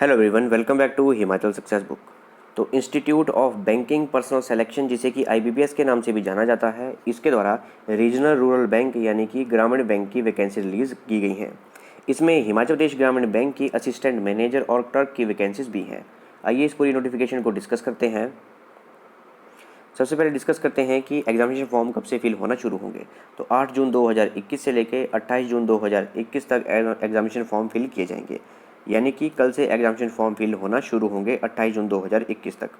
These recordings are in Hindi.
Hello everyone, welcome back to Himachal success book. तो institute of banking personnel selection, जिसे कि आईबीपीएस के नाम से भी जाना जाता है, इसके द्वारा रीजनल रूरल बैंक यानी कि ग्रामीण बैंक की वैकेंसी रिलीज़ की गई हैं। इसमें हिमाचल प्रदेश ग्रामीण बैंक की असिस्टेंट मैनेजर और क्लर्क की वैकेंसीज भी हैं। आइए इस पूरी नोटिफिकेशन को डिस्कस करते हैं। सबसे पहले डिस्कस करते हैं कि एग्जामिनेशन फॉर्म कब से फिल होना शुरू होंगे। तो 8 जून 2021 से लेकर 28 जून 2021 तक एग्जामिनेशन फॉर्म फिल किए जाएंगे, यानी कि कल से एग्जामिनेशन फॉर्म फिल होना शुरू होंगे 28 जून 2021 तक।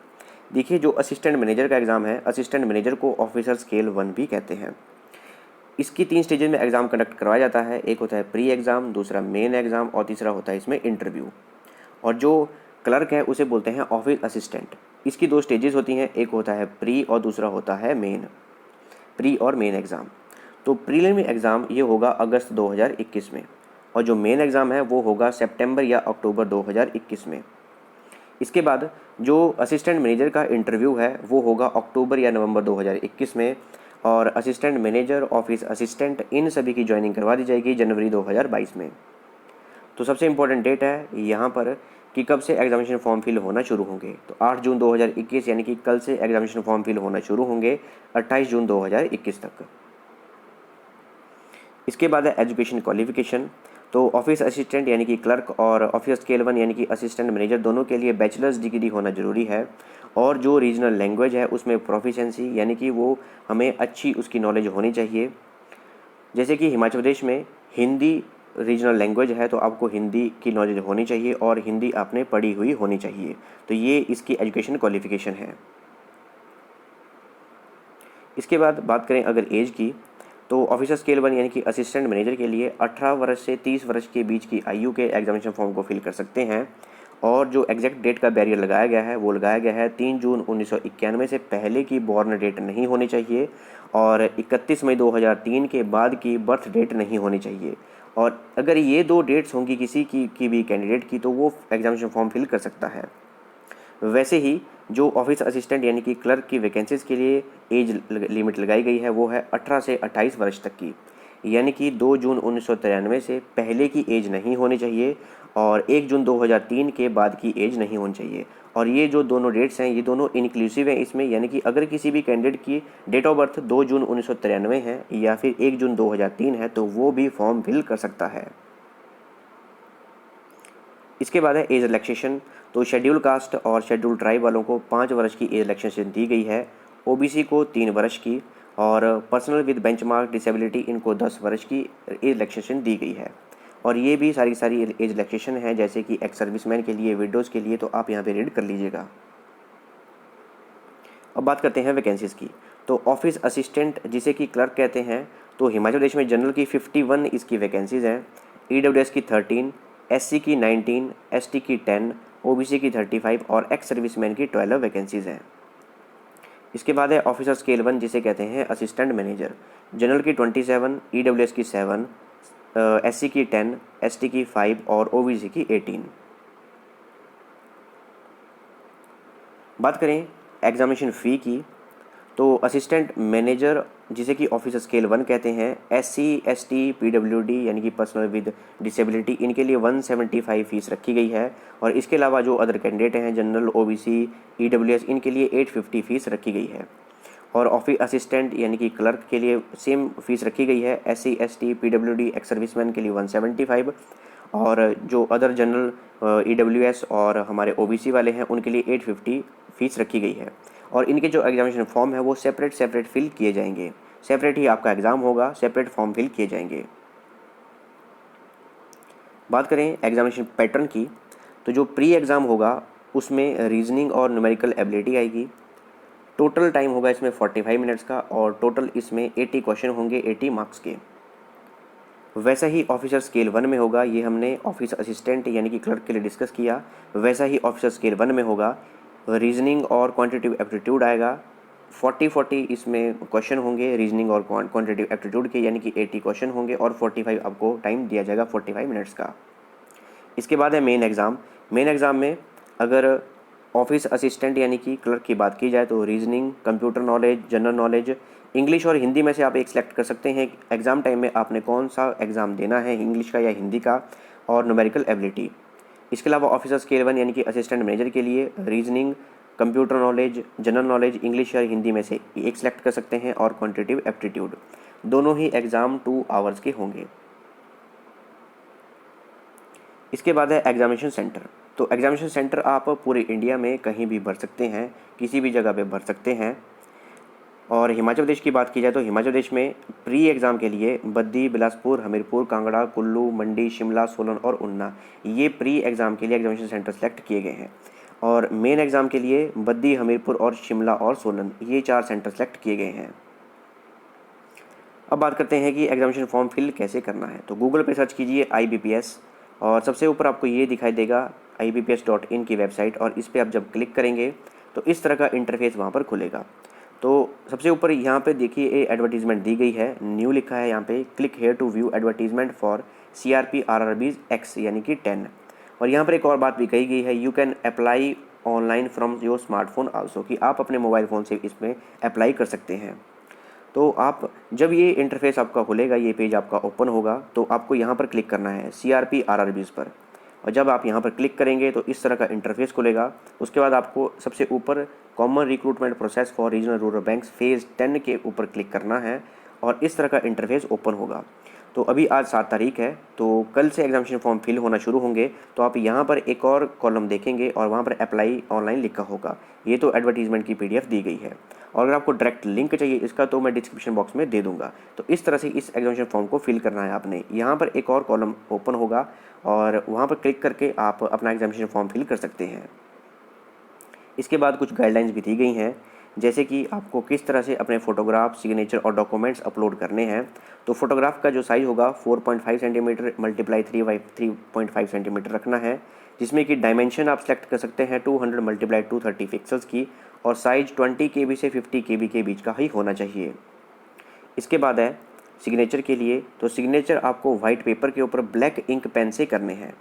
देखिए, जो असिस्टेंट मैनेजर का एग्ज़ाम है, असिस्टेंट मैनेजर को ऑफिसर स्केल 1 भी कहते हैं। इसकी 3 स्टेजेस में एग्ज़ाम कंडक्ट करवाया जाता है। एक होता है प्री एग्ज़ाम, दूसरा मेन एग्ज़ाम और तीसरा होता है इसमें इंटरव्यू। और जो क्लर्क है उसे बोलते हैं ऑफिस असिस्टेंट। इसकी 2 स्टेजेस होती हैं, एक होता है प्री और दूसरा होता है मेन। प्री और मेन एग्ज़ाम। तो प्रीलिमिनरी एग्ज़ाम ये होगा अगस्त 2021 में, और जो मेन एग्ज़ाम है वो होगा सितंबर या अक्टूबर 2021 में। इसके बाद जो असिस्टेंट मैनेजर का इंटरव्यू है वो होगा अक्टूबर या नवंबर 2021 में, और असिस्टेंट मैनेजर, ऑफिस असिस्टेंट, इन सभी की ज्वाइनिंग करवा दी जाएगी जनवरी 2022 में। तो सबसे इम्पोर्टेंट डेट है यहाँ पर कि कब से एग्जामिनेशन फॉर्म फिल होना शुरू होंगे। तो 8 जून 2021 यानी कि कल से एग्जामिनेशन फॉर्म फिल होना शुरू होंगे 28 जून 2021 तक। इसके बाद है एजुकेशन क्वालिफिकेशन। तो ऑफिस असिस्टेंट यानी कि क्लर्क और ऑफिस स्केल 1 यानी कि असिस्टेंट मैनेजर दोनों के लिए बैचलर्स डिग्री होना ज़रूरी है। और जो रीजनल लैंग्वेज है उसमें प्रोफिशेंसी यानी कि वो हमें अच्छी उसकी नॉलेज होनी चाहिए। जैसे कि हिमाचल प्रदेश में हिंदी रीजनल लैंग्वेज है, तो आपको हिंदी की नॉलेज होनी चाहिए और हिंदी आपने पढ़ी हुई होनी चाहिए। तो ये इसकी एजुकेशन क्वालिफिकेशन है। इसके बाद बात करें अगर एज की, तो ऑफिसर स्केल 1 यानी कि असिस्टेंट मैनेजर के लिए 18 वर्ष से 30 वर्ष के बीच की आयु के एग्जामिनेशन फॉर्म को फिल कर सकते हैं। और जो एग्जैक्ट डेट का बैरियर लगाया गया है वो लगाया गया है 3 जून 1991 से पहले की बॉर्न डेट नहीं होनी चाहिए, और 31 मई 2003 के बाद की बर्थ डेट नहीं होनी चाहिए। और अगर ये 2 डेट्स होंगी किसी की भी कैंडिडेट की, तो वो एग्जामिनेशन फॉर्म फिल कर सकता है। वैसे ही जो ऑफिस असिस्टेंट यानी कि क्लर्क की वैकेंसीज़ के लिए एज लिमिट लगाई गई है वो है 18 से 28 वर्ष तक की, यानी कि 2 जून 1993 से पहले की एज नहीं होनी चाहिए और 1 जून 2003 के बाद की एज नहीं होनी चाहिए। और ये जो दोनों डेट्स हैं ये दोनों इंक्लूसिव हैं इसमें, यानी कि अगर किसी भी कैंडिडेट की डेट ऑफ बर्थ 2 जून 1993 है या फिर 1 जून 2003 है तो वो भी फॉर्म फिल कर सकता है। इसके बाद है एज रिलैक्सेशन। तो शेड्यूल कास्ट और शेड्यूल ट्राइब वालों को 5 वर्ष की एज रिलैक्सेशन दी गई है, ओबीसी को 3 वर्ष की, और पर्सनल विद बेंचमार्क डिसेबिलिटी इनको 10 वर्ष की एज रिलैक्सेशन दी गई है। और ये भी सारी एज रिलैक्सेशन है, जैसे कि एक्स सर्विसमैन के लिए, विडोज़ के लिए, तो आप यहाँ पे रीड कर लीजिएगा। अब बात करते हैं वैकेंसीज़ की। तो ऑफिस असिस्टेंट जिसे कि क्लर्क कहते हैं, तो हिमाचल प्रदेश में जनरल की 51 इसकी वैकेंसीज़ हैं, ईडब्ल्यूएस की 13, एससी की 19, एसटी की 10, ओबीसी की 35 और एक्स सर्विसमैन की 12 वैकेंसीज़ हैं। इसके बाद है ऑफिसर स्केल 1 जिसे कहते हैं असिस्टेंट मैनेजर। जनरल की 27, ईडब्ल्यूएस की 7, एससी की 10, एसटी की 5 और ओबीसी की 18। बात करें एग्जामिनेशन फ़ी की, तो असिस्टेंट मैनेजर जिसे कि ऑफिसर स्केल 1 कहते हैं, एससी, एसटी, पीडब्ल्यूडी यानी कि पर्सनल विद डिसेबिलिटी, इनके लिए 175 फीस रखी गई है। और इसके अलावा जो अदर कैंडिडेट हैं, जनरल, ओबीसी, ईडब्ल्यूएस, इनके लिए 850 फीस रखी गई है। और ऑफिस असिस्टेंट यानी कि क्लर्क के लिए सेम फीस रखी गई है, SC, ST, PWD, ex serviceman के लिए 175, और जो अदर जनरल, ईडब्ल्यूएस और हमारे ओबीसी वाले हैं उनके लिए 850 फीस रखी गई है। और इनके जो एग्जामिनेशन फॉर्म है वो सेपरेट फिल किए जाएंगे, सेपरेट ही आपका एग्ज़ाम होगा, सेपरेट फॉर्म फिल किए जाएंगे। बात करें एग्जामिनेशन पैटर्न की, तो जो प्री एग्ज़ाम होगा उसमें रीजनिंग और न्यूमेरिकल एबिलिटी आएगी। टोटल टाइम होगा इसमें 45 मिनट्स का, और टोटल इसमें 80 क्वेश्चन होंगे 80 मार्क्स के। वैसा ही ऑफिसर स्केल 1 में होगा, ये हमने ऑफिस असिस्टेंट यानी कि क्लर्क के लिए डिस्कस किया। वैसा ही ऑफिसर स्केल 1 में होगा, रीजनिंग और क्वांटिटेटिव एप्टीट्यूड आएगा। 40 इसमें क्वेश्चन होंगे रीजनिंग और क्वांटिटेटिव एप्टीट्यूड के, यानी कि 80 क्वेश्चन होंगे और 45 आपको टाइम दिया जाएगा 45 मिनट्स का। इसके बाद है मेन एग्ज़ाम। मेन एग्ज़ाम में अगर ऑफिस असिस्टेंट यानी कि क्लर्क की बात की जाए तो reasoning, computer knowledge, general knowledge, English और हिंदी में से आप एक सेलेक्ट कर सकते हैं एग्ज़ाम टाइम में आपने कौन सा एग्ज़ाम देना है, इंग्लिश का या हिंदी का, और न्यूमेरिकल एबिलिटी। इसके अलावा ऑफिसर स्केल 1 यानी कि असिस्टेंट मैनेजर के लिए reasoning, computer knowledge, general knowledge, English या हिंदी में से एक सेलेक्ट कर सकते हैं और क्वांटिटेटिव एप्टीट्यूड। दोनों ही एग्ज़ाम 2 आवर्स के होंगे। इसके बाद है एग्जामिनेशन सेंटर। तो एग्जामिनेशन सेंटर आप पूरे इंडिया में कहीं भी भर सकते हैं, किसी भी जगह पे भर सकते हैं। और हिमाचल प्रदेश की बात की जाए तो हिमाचल प्रदेश में प्री एग्ज़ाम के लिए बद्दी, बिलासपुर, हमीरपुर, कांगड़ा, कुल्लू, मंडी, शिमला, सोलन और ऊना, ये प्री एग्ज़ाम के लिए एग्जामिनेशन सेंटर सेलेक्ट किए गए हैं। और मेन एग्ज़ाम के लिए बद्दी, हमीरपुर और शिमला और सोलन, ये 4 सेंटर सेलेक्ट किए गए हैं। अब बात करते हैं कि एग्जामिनेशन फॉर्म फिल कैसे करना है। तो गूगल पे सर्च कीजिए IBPS और सबसे ऊपर आपको ये दिखाई देगा IBPS.in की वेबसाइट, और इस पर आप जब क्लिक करेंगे तो इस तरह का इंटरफेस वहाँ पर खुलेगा। तो सबसे ऊपर यहाँ पे देखिए ये एडवर्टीजमेंट दी गई है, न्यू लिखा है यहाँ पे, click here to view advertisement for CRP RRBs X यानी कि 10। और यहाँ पर एक और बात भी कही गई है, you can apply online from your smartphone also, कि आप अपने मोबाइल फ़ोन से इसमें अप्लाई कर सकते हैं। तो आप जब ये इंटरफेस आपका खुलेगा, ये पेज आपका ओपन होगा, तो आपको यहाँ पर क्लिक करना है CRP RRBs पर। और जब आप यहाँ पर क्लिक करेंगे तो इस तरह का इंटरफेस खुलेगा। उसके बाद आपको सबसे ऊपर common recruitment process for regional rural banks phase 10 के ऊपर क्लिक करना है और इस तरह का इंटरफेस ओपन होगा। तो अभी आज 7 तारीख है, तो कल से एग्जामिनेशन फॉर्म फिल होना शुरू होंगे। तो आप यहाँ पर एक और कॉलम देखेंगे और वहाँ पर अप्लाई ऑनलाइन लिखा होगा। ये तो एडवर्टीजमेंट की PDF दी गई है, और अगर आपको डायरेक्ट लिंक चाहिए इसका तो मैं डिस्क्रिप्शन बॉक्स में दे दूंगा। तो इस तरह से इस एग्जामिनेशन फॉर्म को फिल करना है आपने। यहाँ पर एक और कॉलम ओपन होगा और वहाँ पर क्लिक करके आप अपना एग्जामिनेशन फॉर्म फिल कर सकते हैं। इसके बाद कुछ गाइडलाइंस भी दी गई हैं, जैसे कि आपको किस तरह से अपने फ़ोटोग्राफ, सिग्नेचर और डॉक्यूमेंट्स अपलोड करने हैं। तो फोटोग्राफ का जो साइज़ होगा 4.5 सेंटीमीटर × 3.5 सेंटीमीटर रखना है, जिसमें कि डायमेंशन आप सेलेक्ट कर सकते हैं 200 × 230 पिक्सल्स की, और साइज़ 20 KB से 50 KB के बीच का ही होना चाहिए। इसके बाद है सिग्नेचर के लिए, तो सिग्नेचर आपको वाइट पेपर के ऊपर ब्लैक इंक पेन से करने हैं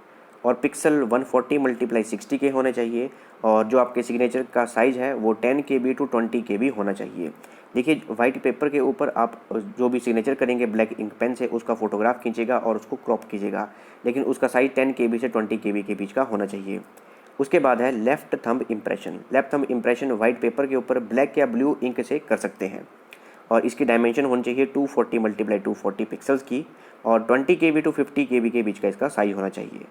और पिक्सल 140 × 60 के होने चाहिए, और जो आपके सिग्नेचर का साइज़ है वो 10 KB to 20 KB होना चाहिए। देखिए वाइट पेपर के ऊपर आप जो भी सिग्नेचर करेंगे ब्लैक इंक पेन से, उसका फ़ोटोग्राफ खींचेगा और उसको क्रॉप कीजिएगा, लेकिन उसका साइज़ 10 KB से 20 KB के बीच का होना चाहिए। उसके बाद है left thumb impression. Left thumb impression white paper के ऊपर ब्लैक या ब्लू इंक से कर सकते हैं, और इसकी डायमेंशन होनी चाहिए 240 × 240 पिक्सल्स की, और 20 KB to 50 KB के बीच का इसका साइज होना चाहिए।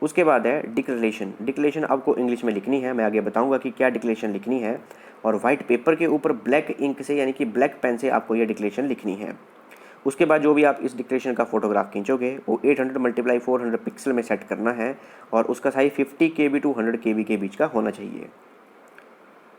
उसके बाद है डिक्लेरेशन। डिक्लेरेशन आपको इंग्लिश में लिखनी है, मैं आगे बताऊंगा कि क्या डिक्लेरेशन लिखनी है। और वाइट पेपर के ऊपर ब्लैक इंक से यानी कि ब्लैक पेन से आपको यह डिक्लेरेशन लिखनी है। उसके बाद जो भी आप इस डिक्लेरेशन का फोटोग्राफ खींचोगे वो 800 × 400 पिक्सल में सेट करना है, और उसका साइज 50 KB to 100 KB के बीच का होना चाहिए।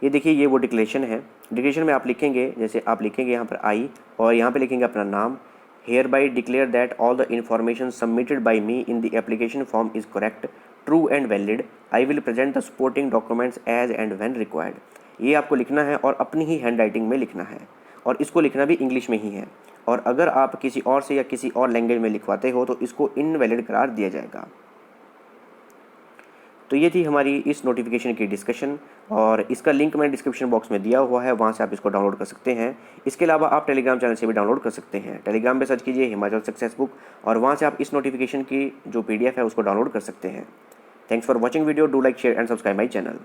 ये देखिए ये वो डिक्लेरेशन है। डिक्लेरेशन में आप लिखेंगे, जैसे आप लिखेंगे यहाँ पर आई, और यहाँ पे लिखेंगे अपना नाम। Hereby declare that all the information submitted by me in the application form is correct, true and valid. I will present the supporting documents as and when required. ये आपको लिखना है और अपनी ही हैंड राइटिंग में लिखना है, और इसको लिखना भी इंग्लिश में ही है। और अगर आप किसी और से या किसी और लैंग्वेज में लिखवाते हो तो इसको इनवैलिड करार दिया जाएगा। तो ये थी हमारी इस नोटिफिकेशन की डिस्कशन, और इसका लिंक मैंने डिस्क्रिप्शन बॉक्स में दिया हुआ है, वहाँ से आप इसको डाउनलोड कर सकते हैं। इसके अलावा आप टेलीग्राम चैनल से भी डाउनलोड कर सकते हैं। टेलीग्राम पे सर्च कीजिए हिमाचल सक्सेस बुक, और वहाँ से आप इस नोटिफिकेशन की जो PDF है उसको डाउनलोड कर सकते हैं। Thanks for watching video, do like, share and subscribe my channel.